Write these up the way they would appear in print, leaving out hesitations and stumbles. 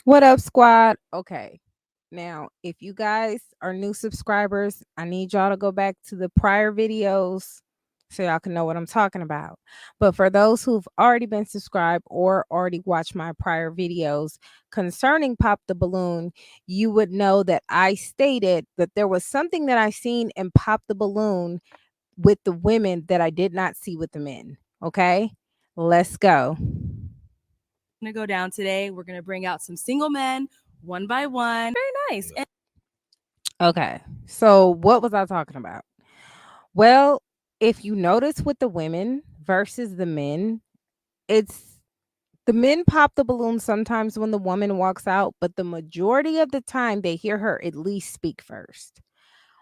What up, squad? Okay. Now, if you guys are new subscribers, I need y'all to go back to the prior videos so y'all can know what I'm talking about. But for those who've already been subscribed or already watched my prior videos concerning Pop the Balloon, you would know that I stated that there was something that I seen in Pop the Balloon with the women that I did not see with the men. Okay? Let's go. Gonna go down today. We're gonna bring out some single men one by one. Very nice. Okay. So what was I talking about? Well, if you notice with the women versus the men, it's the men pop the balloon sometimes when the woman walks out, but the majority of the time they hear her at least speak first.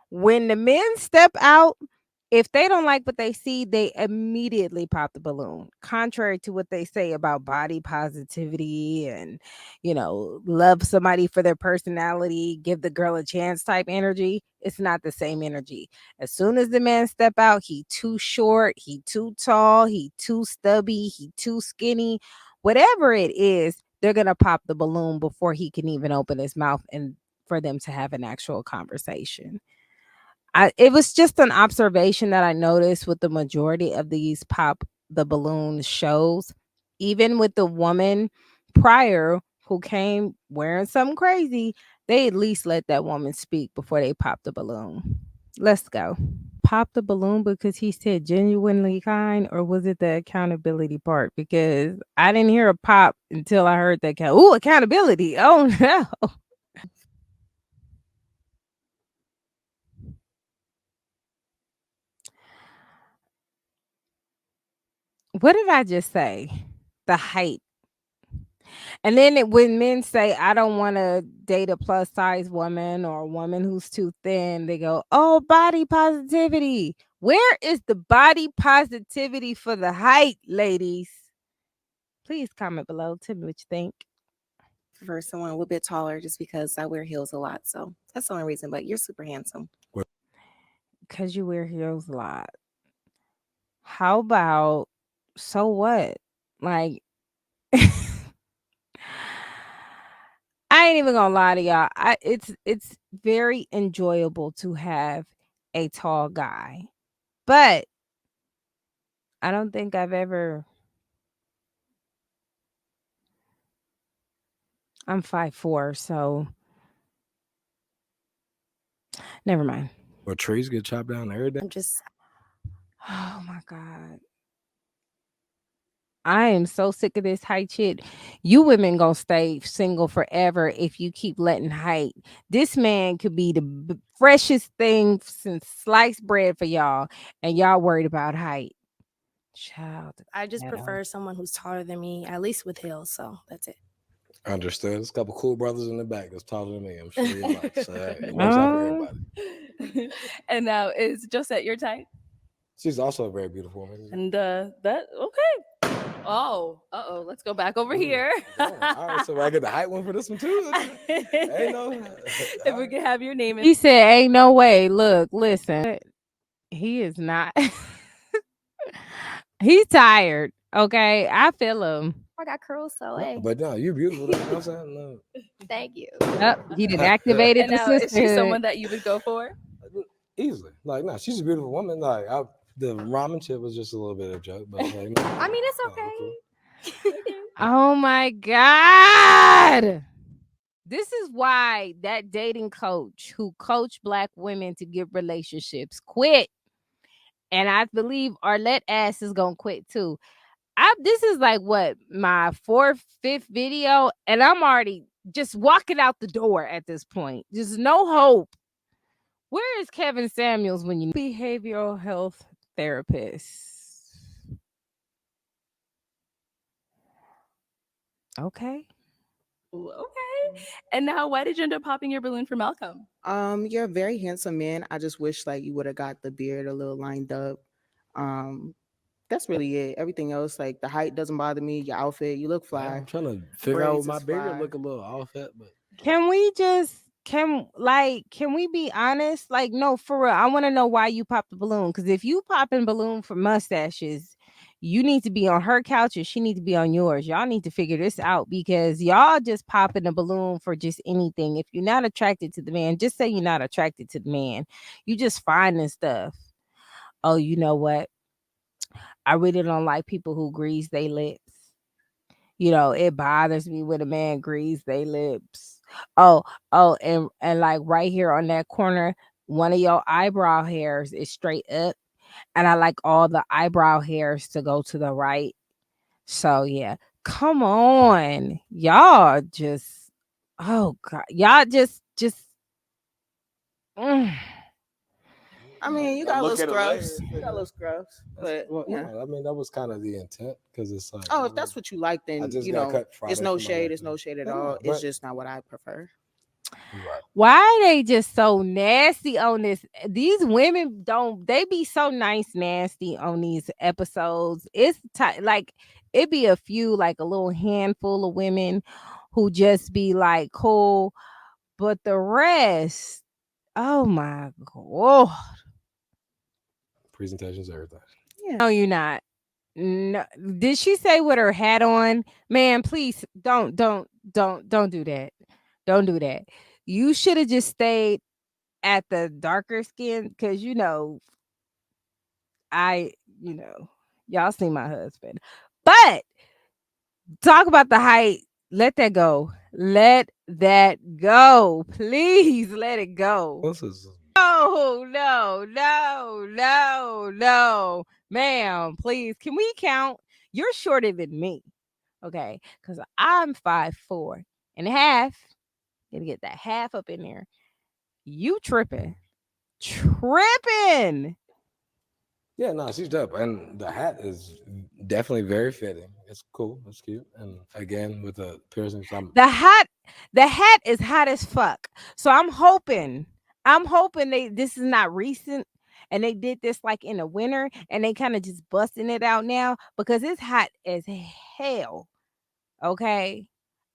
When the men step out, if they don't like what they see, they immediately pop the balloon. Contrary to what they say about body positivity and, love somebody for their personality, give the girl a chance type energy, it's not the same energy. As soon as the man step out, he too short, he too tall, he too stubby, he too skinny, whatever it is, they're going to pop the balloon before he can even open his mouth and for them to have an actual conversation. It was just an observation that I noticed with the majority of these pop the balloon shows, even with the woman prior who came wearing something crazy, they at least let that woman speak before they pop the balloon. Let's go. Pop the balloon because he said genuinely kind, or was it the accountability part? Because I didn't hear a pop until I heard that. Ooh, accountability. Oh no. What did I just say? The height. And then when men say, I don't want to date a plus size woman or a woman who's too thin, they go, oh, body positivity. Where is the body positivity for the height, ladies? Please comment below. Tell me what you think. For someone a little bit taller just because I wear heels a lot. So that's the only reason. But you're super handsome. Because you wear heels a lot. How about, so what? Like, I ain't even gonna lie to y'all. It's very enjoyable to have a tall guy. But I don't think I'm 5'4", so never mind. Or trees get chopped down every day. I'm just Oh my God. I am so sick of this height shit. You women gonna stay single forever if you keep letting height. This man could be the freshest thing since sliced bread for y'all, and y'all worried about height. Child, I just prefer someone who's taller than me, at least with heels. So that's it. I understand. There's a couple cool brothers in the back that's taller than me. I'm sure you like. So it works out for everybody. And now is Josette your type? She's also a very beautiful woman. And that okay. Oh, let's go back over here. All right, so I get the height one for this one too. Ain't no. If we can have your name. He said, "Ain't no way." Look, listen, he is not. He's tired. Okay, I feel him. I got curls, so No, but no, you're beautiful. You know what I'm saying? No. Thank you. He didn't activated the now, is she sisterhood. someone that you would go for? Easily. Like, no, she's a beautiful woman. Like, the ramen chip was just a little bit of a joke, but like, I mean, it's okay. Cool. Oh my God. This is why that dating coach who coached black women to get relationships quit. And I believe Arlette ass is gonna quit too. This is like what, my 4th, 5th video, and I'm already just walking out the door at this point. There's no hope. Where is Kevin Samuels when you need behavioral health therapist? Okay. Okay. And now, why did you end up popping your balloon for Malcolm? You're a very handsome man. I just wish like you would have got the beard a little lined up. That's really it. Everything else, like the height doesn't bother me. Your outfit, you look fly. I'm trying to figure out Braids my is beard fly. look a little off at, but Can we be honest? Like, no, for real. I want to know why you popped the balloon. Because if you popping balloon for mustaches, You need to be on her couch and she need to be on yours. Y'all need to figure this out because y'all just popping a balloon for just anything. If you're not attracted to the man, just say you're not attracted to the man. You just finding stuff. Oh, you know what? I really don't like people who grease their lips. It bothers me when a man grease their lips. Oh, and like right here on that corner, one of your eyebrow hairs is straight up, and I like all the eyebrow hairs to go to the right. So yeah, come on, y'all just, oh god, y'all just. Mm. I mean, you got little scrubs. You got little scrubs. But Well, yeah. I mean, that was kind of the intent because it's like, Oh, if that's what you like, I then just got cut Friday it's no from my shade. left It's no ear. shade at Yeah, all. It's but just not what I prefer. you're right. Why they just so nasty on this? These women don't. They be so nice, nasty on these episodes. It's like it be a few, like a little handful of women who just be like cool, but the rest, oh my god, Presentations, everything. Yeah. no, you're not. No, did she say with her hat on? Man, please don't do that. Don't do that. You should have just stayed at the darker skin because I you know y'all see my husband, but talk about the height. Let that go. Let that go. Please let it go. This is No, no, no, no, no, ma'am. Please, can we count? You're shorter than me, okay? Because I'm 5'4.5. Gotta get that half up in there. You tripping. yeah, no, she's dope, and the hat is definitely very fitting. It's cool, it's cute, and again with the piercings, The hat is hot as fuck. So I'm hoping this is not recent and they did this like in the winter and they kind of just busting it out now because it's hot as hell. Okay.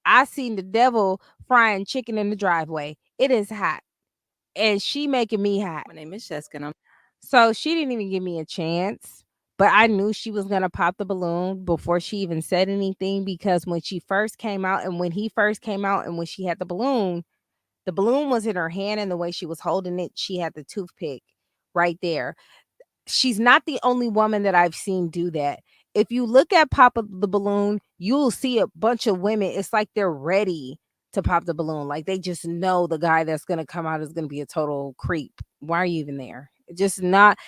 I seen the devil frying chicken in the driveway. It is hot. And she making me hot. My name is Jessica, and I'm So she didn't even give me a chance. But I knew she was gonna pop the balloon before she even said anything because when she first came out and when he first came out and when she had the balloon was in her hand and the way she was holding it, she had the toothpick right there. She's not the only woman that I've seen do that. If you look at Pop the Balloon, you'll see a bunch of women. It's like they're ready to pop the balloon. Like they just know the guy that's gonna come out is gonna be a total creep. Why are you even there? Just not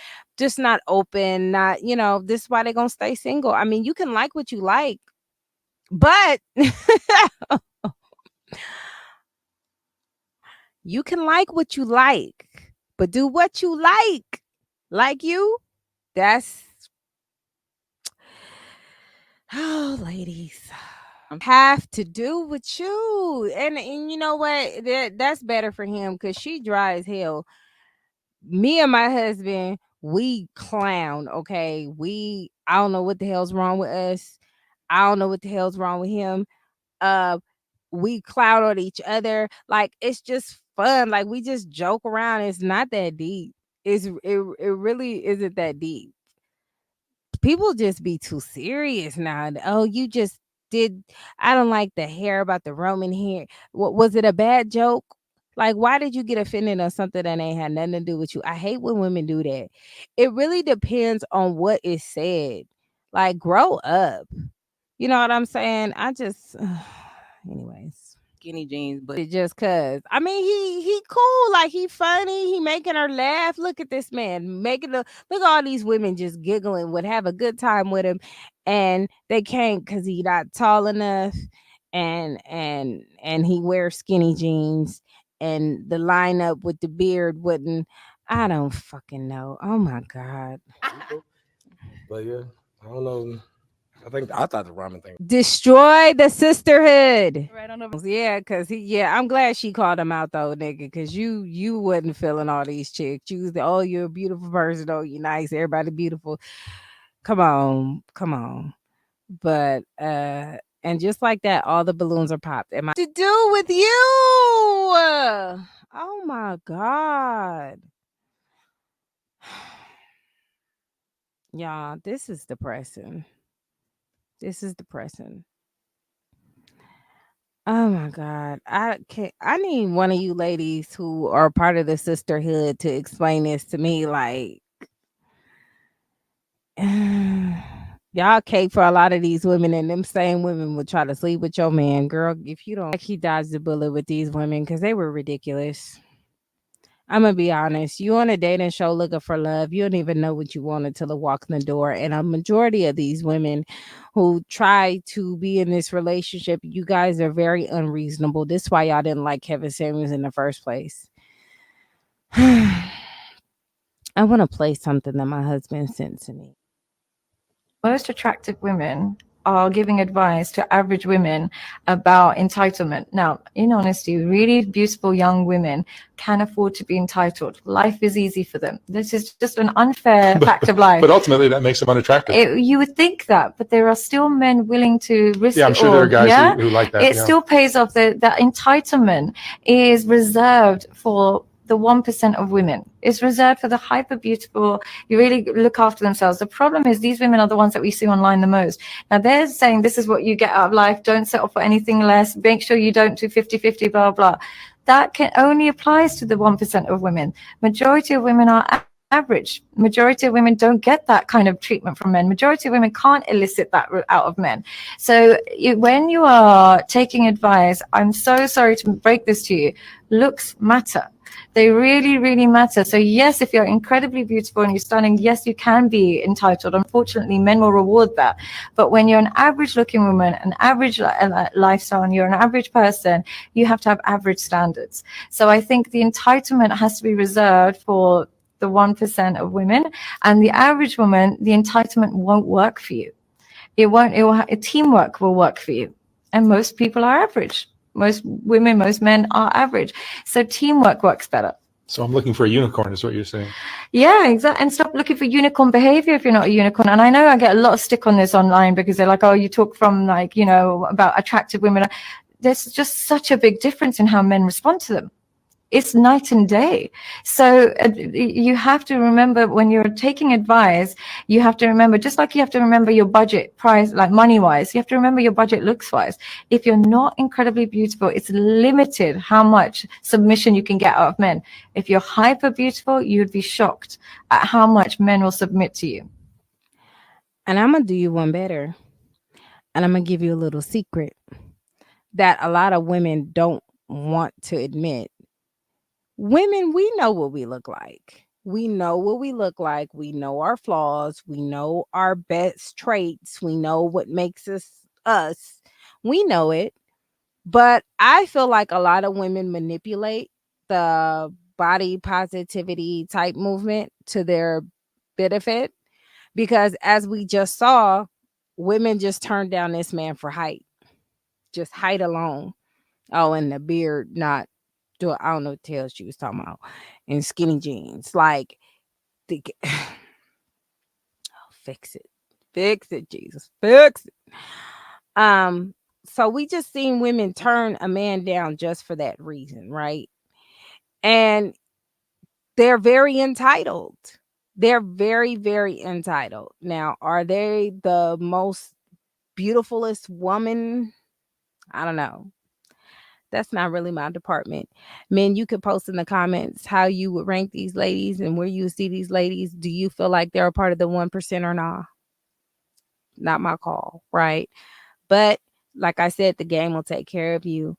open, not, this is why they're gonna stay single. I mean, you can like what you like, but you can like what you like, but do what you like. Like you, that's oh, ladies, have to do with you. And you know what? That's better for him because she dry as hell. Me and my husband, we clown. Okay, I don't know what the hell's wrong with us. I don't know what the hell's wrong with him. Uh, we clown on each other. Like it's just fun. Like we just joke around. It's not that deep. It really isn't that deep. People just be too serious now. Oh, you just did. I don't like the hair about the Roman hair. What was it, a bad joke? Like, why did you get offended on something that ain't had nothing to do with you? I hate when women do that. It really depends on what is said. Like, grow up. You know what I'm saying? I just, anyways. skinny jeans, but It just cause I mean he cool, like he funny, he making her laugh. Look at this man making look at all these women just giggling, would have a good time with him, and they can't because he not tall enough, and he wears skinny jeans, and the lineup with the beard wouldn't. I don't fucking know. Oh my god. but yeah, I don't know. I thought the ramen thing. Destroy the sisterhood. right on over. Yeah, cause I'm glad she called him out though, nigga. Cause you wasn't feeling all these chicks. You was oh, you're a beautiful person. Oh, you nice. Everybody beautiful. Come on. But and just like that, all the balloons are popped. Am I to do with you? Oh my god. Y'all, this is depressing. This is depressing. Oh my God. I need one of you ladies who are part of the sisterhood to explain this to me. Like y'all cape for a lot of these women, and them same women would try to sleep with your man. Girl, if you don't like, he dodged the bullet with these women because they were ridiculous. I'm gonna be honest. You on a dating show looking for love. You don't even know what you want until it walk in the door. And a majority of these women who try to be in this relationship, you guys are very unreasonable. This is why y'all didn't like Kevin Samuels in the first place. I want to play something that my husband sent to me. Most attractive women are giving advice to average women about entitlement. Now, in honesty, really beautiful young women can afford to be entitled. Life is easy for them. This is just an unfair fact of life. But ultimately, that makes them unattractive. You would think that, but there are still men willing to risk Yeah, I'm it sure all. there are guys Yeah? who like that. It yeah. still pays off. That entitlement is reserved for the 1% of women. It's reserved for the hyper beautiful, you really look after themselves. The problem is these women are the ones that we see online the most. Now they're saying this is what you get out of life. Don't settle for anything less. Make sure you don't do 50-50, blah, blah. That can only applies to the 1% of women. Majority of women are average. Majority of women don't get that kind of treatment from men. Majority of women can't elicit that out of men. So when you are taking advice, I'm so sorry to break this to you, looks matter. They really, really matter. So yes, if you're incredibly beautiful and you're stunning, yes, you can be entitled. Unfortunately, men will reward that. But when you're an average looking woman, an average lifestyle, and you're an average person, you have to have average standards. So I think the entitlement has to be reserved for the 1% of women, and the average woman, the entitlement won't work for you. Teamwork will work for you. And most people are average. Most women, most men are average. So teamwork works better. So I'm looking for a unicorn, is what you're saying. Yeah, exactly. And stop looking for unicorn behavior if you're not a unicorn. And I know I get a lot of stick on this online because they're like, oh, you talk from like, about attractive women. There's just such a big difference in how men respond to them. It's night and day. So you have to remember when you're taking advice, you have to remember, just like you have to remember your budget price, like money wise, you have to remember your budget looks wise. If you're not incredibly beautiful, it's limited how much submission you can get out of men. If you're hyper beautiful, you'd be shocked at how much men will submit to you. And I'm going to do you one better. And I'm going to give you a little secret that a lot of women don't want to admit. Women, we know what we look like. We know what we look like. We know our flaws. We know our best traits. We know what makes us us. We know it. But I feel like a lot of women manipulate the body positivity type movement to their benefit because, as we just saw, women just turned down this man for height, just height alone. Oh, and the beard, not do I don't know what the hell she was talking about, and skinny jeans. Like, the, fix it, Jesus, fix it. So we just seen women turn a man down just for that reason, right? And they're very entitled. They're very, very entitled. Now, are they the most beautifulest woman? I don't know. That's not really my department. Men, you could post in the comments how you would rank these ladies and where you see these ladies. Do you feel like they're a part of the 1% or not? Not my call, right? But like I said, the game will take care of you.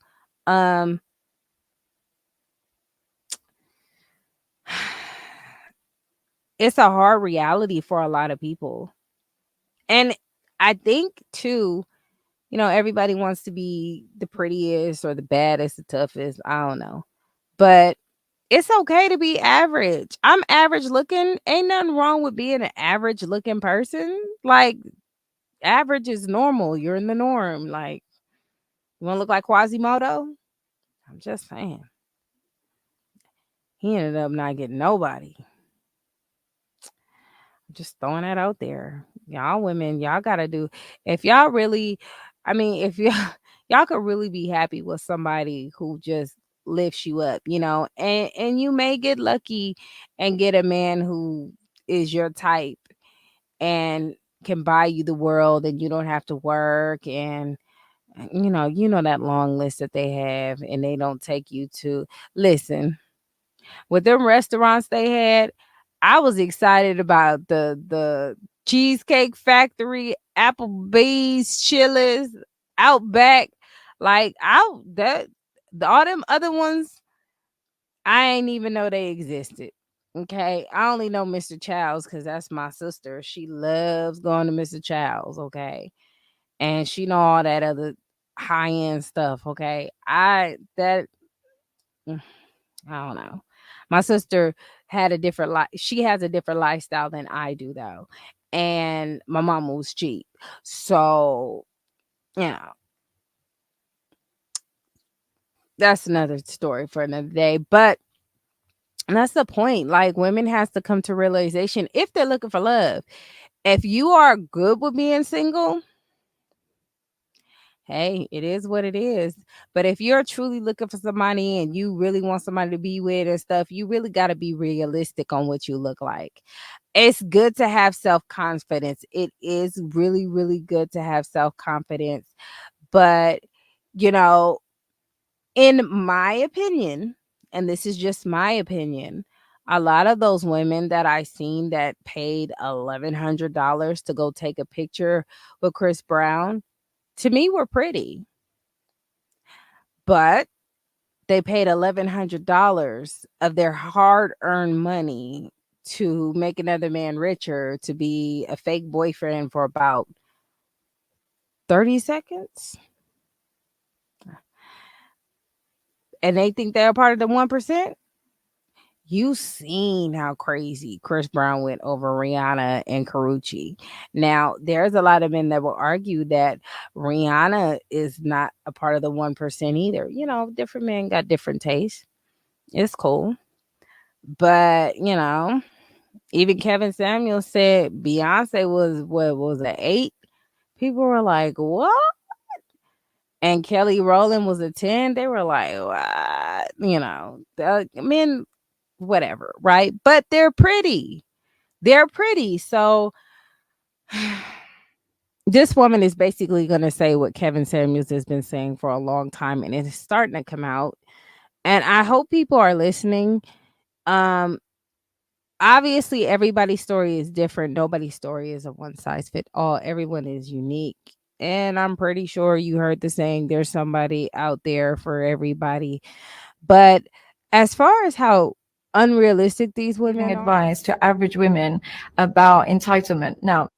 It's a hard reality for a lot of people. And I think too, everybody wants to be the prettiest or the baddest, the toughest. I don't know. But it's okay to be average. I'm average looking. Ain't nothing wrong with being an average looking person. Like, average is normal. You're in the norm. Like, you want to look like Quasimodo? I'm just saying. He ended up not getting nobody. Just throwing that out there. Y'all women, y'all gotta do, if y'all really, if y'all could really be happy with somebody who just lifts you up, and you may get lucky and get a man who is your type and can buy you the world and you don't have to work, and you know that long list that they have, and they don't take you to listen with them restaurants they had. I was excited about the Cheesecake Factory, Applebee's, Chili's, Outback. Like out that all them other ones, I ain't even know they existed. Okay. I only know Mr. Childs because that's my sister. She loves going to Mr. Childs. Okay. And she know all that other high end stuff. Okay. Mm, I don't know. My sister had a different life. She has a different lifestyle than I do though. And my mama was cheap. So, you know, that's another story for another day. But that's the point. Like women has to come to realization if they're looking for love. If you are good with being single, hey, it is what it is. But if you're truly looking for somebody and you really want somebody to be with and stuff, you really got to be realistic on what you look like. It's good to have self confidence. It is really, really good to have self confidence. But, you know, in my opinion, and this is just my opinion, a lot of those women that I seen that paid $1,100 to go take a picture with Chris Brown, to me were pretty, but they paid $1,100 of their hard earned money to make another man richer to be a fake boyfriend for about 30 seconds. And they think they're a part of the 1%. You seen how crazy Chris Brown went over Rihanna and Carucci. Now, there's a lot of men that will argue that Rihanna is not a part of the 1% either. You know, different men got different tastes. It's cool. But, even Kevin Samuels said Beyonce was what was it, 8? People were like, what? And Kelly Rowland was a 10. They were like, what? The men, whatever, right? But they're pretty. They're pretty. So this woman is basically going to say what Kevin Samuels has been saying for a long time, and it's starting to come out. And I hope people are listening. Um, Obviously, everybody's story is different. Nobody's story is a one size fit all. Everyone is unique. And I'm pretty sure you heard the saying, there's somebody out there for everybody. But as far as how unrealistic these Giving women are, advice to average women about entitlement. Now,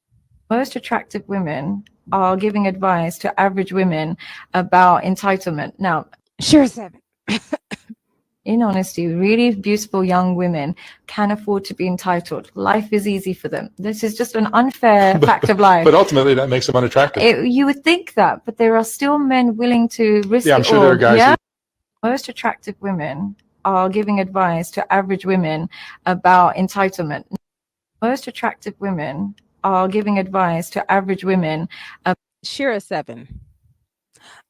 most attractive women are giving advice to average women about entitlement. Now, sure, 7. in honesty, really beautiful young women can afford to be entitled. Life is easy for them. This is just an unfair fact of life. But ultimately, that makes them unattractive. You would think that, but there are still men willing to risk Yeah, I'm it sure all. there are guys Yeah? who Most attractive women are giving advice to average women about entitlement. Most attractive women are giving advice to average women. Shira 7.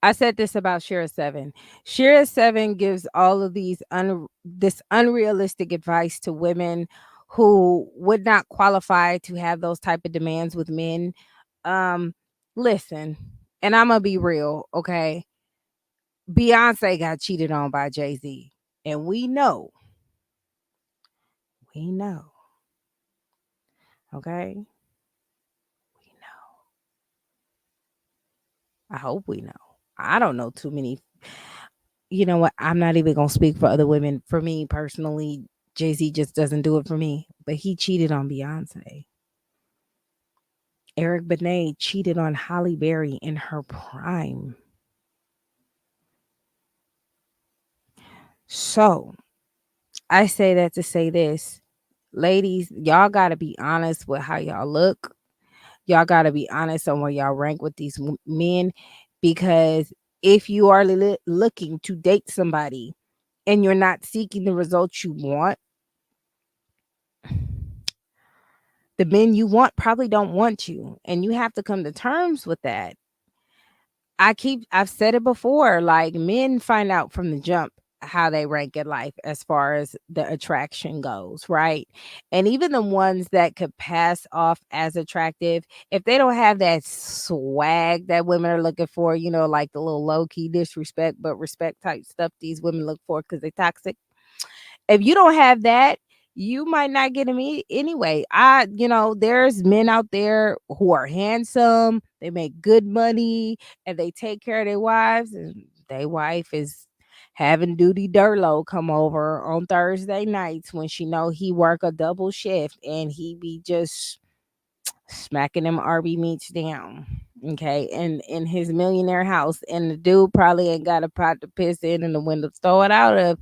I said this about Shira 7. Shira 7 gives all of this unrealistic advice to women who would not qualify to have those type of demands with men. Um, Listen, and I'm gonna be real, okay? Beyonce got cheated on by Jay-Z, and we know, okay? We know. I hope we know. I don't know too many. You know what? I'm not even gonna speak for other women. For me personally, Jay Z just doesn't do it for me. But he cheated on Beyonce. Eric Benet cheated on Halle Berry in her prime. So I say that to say this, ladies, y'all gotta be honest with how y'all look. Y'all gotta be honest on where y'all rank with these men, because if you are looking to date somebody and you're not seeking the results you want, the men you want probably don't want you, and you have to come to terms with that. I've said it before, like men find out from the jump how they rank in life as far as the attraction goes, right? And even the ones that could pass off as attractive, if they don't have that swag that women are looking for, like the little low key disrespect, but respect type stuff these women look for because they're toxic. If you don't have that, you might not get them anyway. There's men out there who are handsome, they make good money, and they take care of their wives, and their wife is having Duty Durlow come over on Thursday nights when she know he work a double shift and he be just smacking them RB meats down. Okay, and in his millionaire house, and the dude probably ain't got a pot to piss in and the window to throw it out of.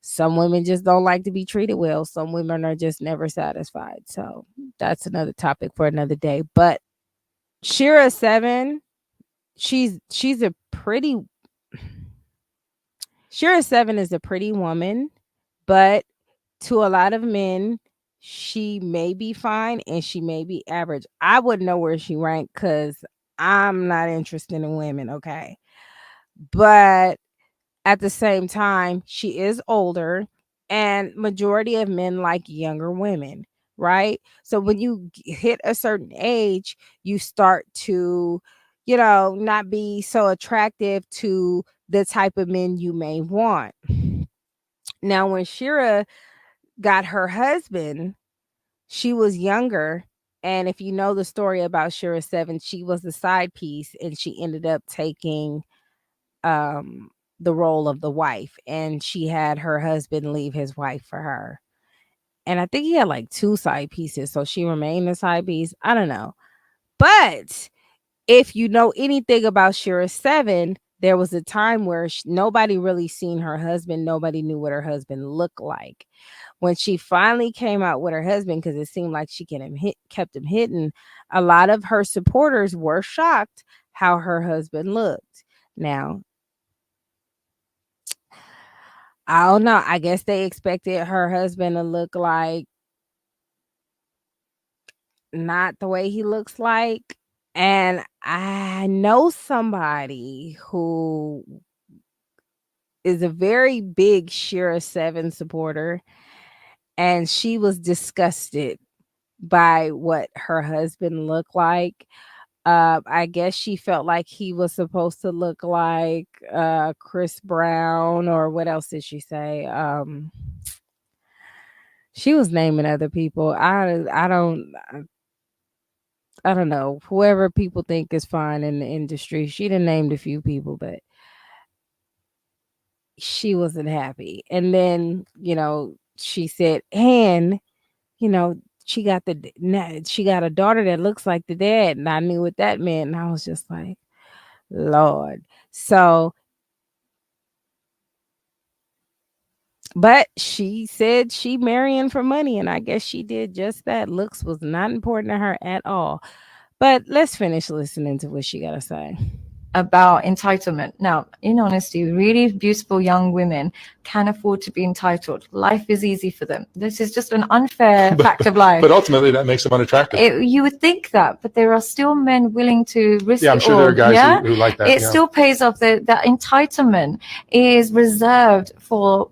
Some women just don't like to be treated well. Some women are just never satisfied. So that's another topic for another day. But Shira 7, she's a pretty Shira 7 is a pretty woman, but to a lot of men, she may be fine and she may be average. I wouldn't know where she ranked because I'm not interested in women, okay? But at the same time, she is older, and majority of men like younger women, right? So when you hit a certain age, you start to, not be so attractive to the type of men you may want. Now, when Shira got her husband, she was younger. And if you know the story about Shira 7, she was the side piece and she ended up taking um the role of the wife, and she had her husband leave his wife for her. And I think he had like two side pieces, so she remained the side piece. I don't know. But if you know anything about Shira 7, there was a time where nobody really seen her husband. Nobody knew what her husband looked like. When she finally came out with her husband, because it seemed like she kept him hidden, a lot of her supporters were shocked how her husband looked. Now, I don't know. I guess they expected her husband to look like not the way he looks like. And I know somebody who is a very big Shira 7 supporter, and she was disgusted by what her husband looked like. I guess she felt like he was supposed to look like Chris Brown, or what else did she say? She was naming other people. I don't know. Whoever people think is fine in the industry. She done named a few people, but she wasn't happy. And then, she said, and, you know, she got a daughter that looks like the dad, and I knew what that meant. And I was just like, Lord. So, but she said she marrying for money, and I guess she did just that. Looks was not important to her at all. But let's finish listening to what she got to say. About entitlement. Now, in honesty, really beautiful young women can afford to be entitled. Life is easy for them. This is just an unfair fact of life. But ultimately, that makes them unattractive. You would think that, but there are still men willing to risk Yeah, I'm it sure all. there are guys Yeah? who like that. It yeah. still pays off. The entitlement is reserved for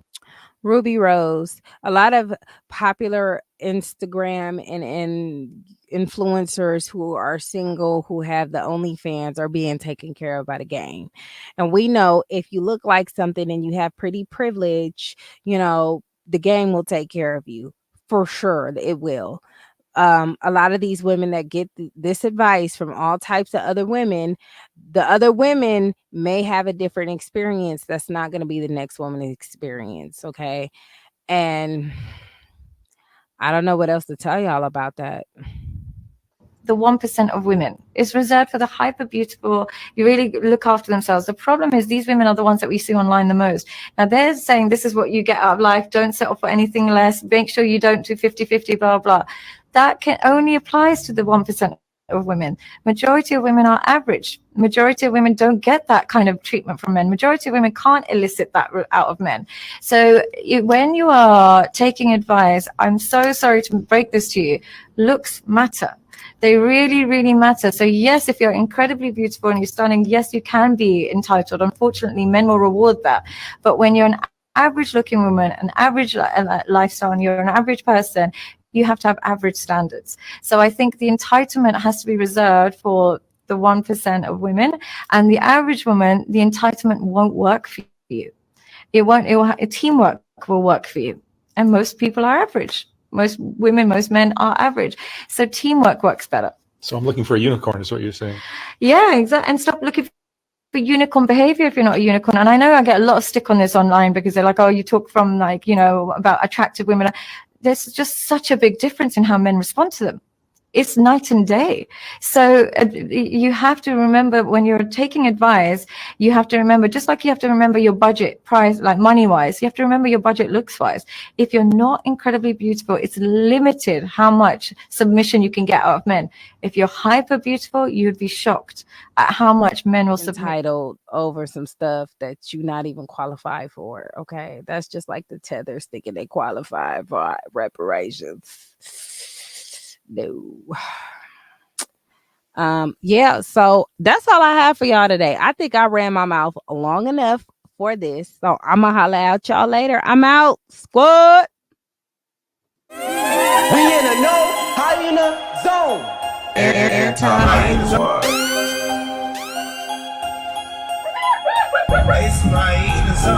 Ruby Rose. A lot of popular Instagram and influencers who are single, who have the OnlyFans, are being taken care of by the game. And we know if you look like something and you have pretty privilege, the game will take care of you. For sure, it will. A lot of these women that get this advice from all types of other women, the other women may have a different experience that's not going to be the next woman's experience. Okay. And I don't know what else to tell y'all about that. the 1% of women. It's reserved for the hyper beautiful. You really look after themselves. The problem is these women are the ones that we see online the most. Now they're saying this is what you get out of life. Don't settle for anything less. Make sure you don't do 50-50, blah, blah. That only applies to the 1% of women. Majority of women are average. Majority of women don't get that kind of treatment from men. Majority of women can't elicit that out of men. So when you are taking advice, I'm so sorry to break this to you, looks matter. They really, really matter. So yes, if you're incredibly beautiful and you're stunning, yes, you can be entitled. Unfortunately, men will reward that. But when you're an average looking woman, an average lifestyle, and you're an average person, you have to have average standards. So I think the entitlement has to be reserved for the 1% of women, and the average woman, the entitlement won't work for you. Teamwork will work for you. And most people are average. Most women, most men are average. So teamwork works better. So I'm looking for a unicorn is what you're saying. Yeah, exactly. And stop looking for unicorn behavior if you're not a unicorn. And I know I get a lot of stick on this online because they're like, oh, you talk from like, about attractive women. There's just such a big difference in how men respond to them. It's night and day. So you have to remember when you're taking advice, you have to remember, just like you have to remember your budget price, like money wise, you have to remember your budget looks wise. If you're not incredibly beautiful, it's limited how much submission you can get out of men. If you're hyper beautiful, you'd be shocked at how much men will submit. Entitled over some stuff that you not even qualify for. Okay. That's just like the tethers thinking they qualify for reparations. No. Yeah, so that's all I have for y'all today. I think I ran my mouth long enough for this. So I'm gonna holla at y'all later. I'm out, squad. We in a no hyena zone. Anti-hyena. It's my hyena zone.